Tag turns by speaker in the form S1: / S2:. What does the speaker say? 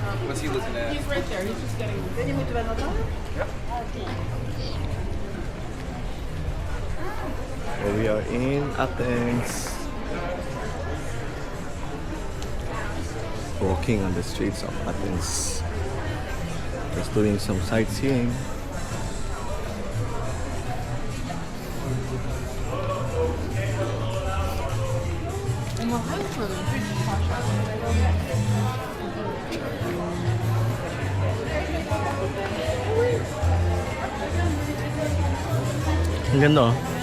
S1: What's he looking at?
S2: He's right there. He's just getting.
S3: Pwede mo ito ba nota?
S4: So we are in Athens. Walking on the streets of Athens. Just doing some sightseeing.
S2: Mahal for them.
S4: Ang ganda oh.